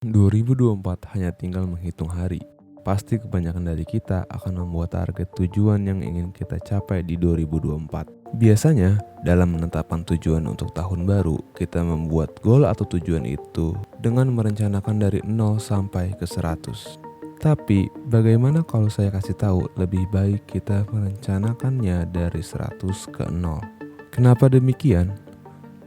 2024 hanya tinggal menghitung hari. Pasti kebanyakan dari kita akan membuat target tujuan yang ingin kita capai di 2024. Biasanya, dalam menetapkan tujuan untuk tahun baru, kita membuat goal atau tujuan itu dengan merencanakan dari 0 sampai ke 100. Tapi, bagaimana kalau saya kasih tahu lebih baik kita merencanakannya dari 100 ke 0? Kenapa demikian?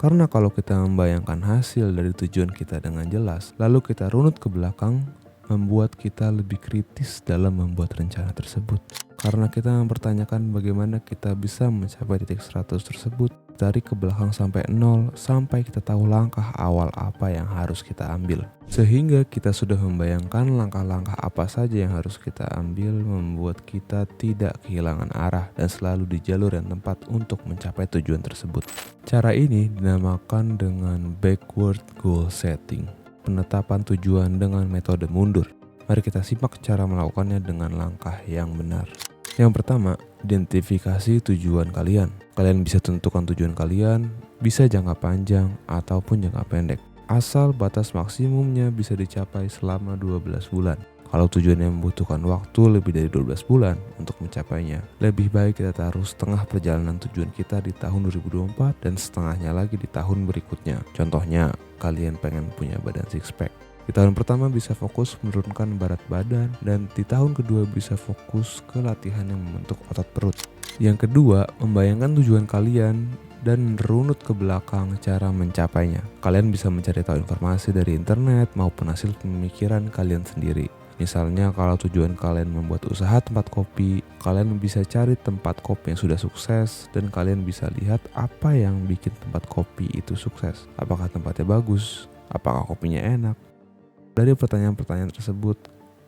Karena kalau kita membayangkan hasil dari tujuan kita dengan jelas, lalu kita runut ke belakang, membuat kita lebih kritis dalam membuat rencana tersebut. Karena kita mempertanyakan bagaimana kita bisa mencapai titik 100 tersebut, dari ke belakang sampai 0, sampai kita tahu langkah awal apa yang harus kita ambil. Sehingga kita sudah membayangkan langkah-langkah apa saja yang harus kita ambil, membuat kita tidak kehilangan arah dan selalu di jalur yang tepat untuk mencapai tujuan tersebut. Cara ini dinamakan dengan backward goal setting, penetapan tujuan dengan metode mundur. Mari kita simak cara melakukannya dengan langkah yang benar. Yang pertama, identifikasi tujuan kalian. Kalian bisa tentukan tujuan kalian, bisa jangka panjang ataupun jangka pendek. Asal batas maksimumnya bisa dicapai selama 12 bulan. Kalau tujuannya membutuhkan waktu lebih dari 12 bulan untuk mencapainya, lebih baik kita taruh setengah perjalanan tujuan kita di tahun 2024 dan setengahnya lagi di tahun berikutnya. Contohnya, kalian pengen punya badan six pack. Di tahun pertama bisa fokus menurunkan berat badan, dan di tahun kedua bisa fokus ke latihan yang membentuk otot perut. Yang kedua, membayangkan tujuan kalian dan runut ke belakang cara mencapainya. Kalian bisa mencari tahu informasi dari internet maupun hasil pemikiran kalian sendiri. Misalnya kalau tujuan kalian membuat usaha tempat kopi, kalian bisa cari tempat kopi yang sudah sukses dan kalian bisa lihat apa yang bikin tempat kopi itu sukses. Apakah tempatnya bagus? Apakah kopinya enak? Dari pertanyaan-pertanyaan tersebut,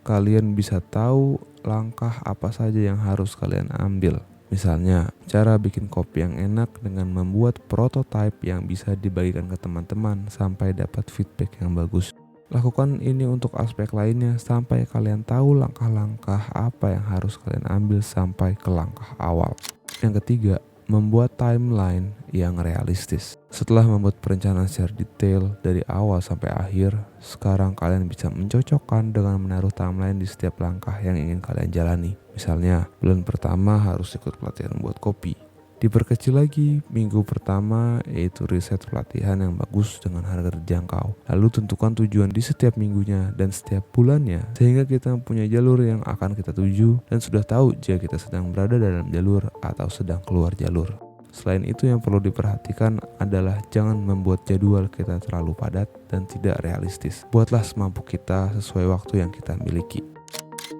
kalian bisa tahu langkah apa saja yang harus kalian ambil. Misalnya, cara bikin kopi yang enak dengan membuat prototipe yang bisa dibagikan ke teman-teman sampai dapat feedback yang bagus. Lakukan ini untuk aspek lainnya sampai kalian tahu langkah-langkah apa yang harus kalian ambil sampai ke langkah awal. Yang ketiga, membuat timeline yang realistis. Setelah membuat perencanaan secara detail dari awal sampai akhir, sekarang kalian bisa mencocokkan dengan menaruh timeline di setiap langkah yang ingin kalian jalani. Misalnya, bulan pertama harus ikut pelatihan buat kopi. Diperkecil lagi, minggu pertama yaitu riset pelatihan yang bagus dengan harga terjangkau. Lalu tentukan tujuan di setiap minggunya dan setiap bulannya, sehingga kita mempunyai jalur yang akan kita tuju dan sudah tahu jika kita sedang berada dalam jalur atau sedang keluar jalur. Selain itu, yang perlu diperhatikan adalah jangan membuat jadwal kita terlalu padat dan tidak realistis. Buatlah semampu kita sesuai waktu yang kita miliki.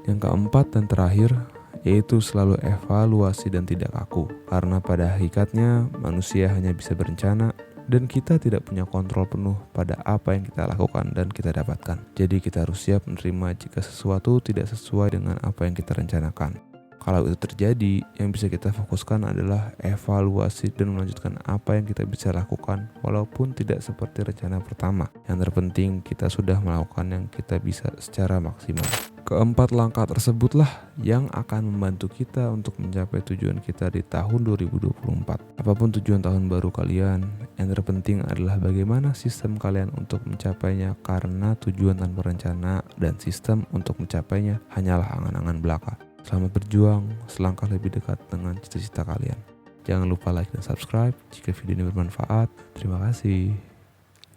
Yang keempat dan terakhir, yaitu selalu evaluasi dan tidak kaku. Karena pada hakikatnya manusia hanya bisa berencana dan kita tidak punya kontrol penuh pada apa yang kita lakukan dan kita dapatkan. Jadi kita harus siap menerima jika sesuatu tidak sesuai dengan apa yang kita rencanakan. Kalau itu terjadi, yang bisa kita fokuskan adalah evaluasi dan melanjutkan apa yang kita bisa lakukan walaupun tidak seperti rencana pertama. Yang terpenting kita sudah melakukan yang kita bisa secara maksimal. Keempat langkah tersebutlah yang akan membantu kita untuk mencapai tujuan kita di tahun 2024. Apapun tujuan tahun baru kalian, yang terpenting adalah bagaimana sistem kalian untuk mencapainya, karena tujuan tanpa rencana dan sistem untuk mencapainya hanyalah angan-angan belaka. Selamat berjuang selangkah lebih dekat dengan cita-cita kalian. Jangan lupa like dan subscribe jika video ini bermanfaat. Terima kasih.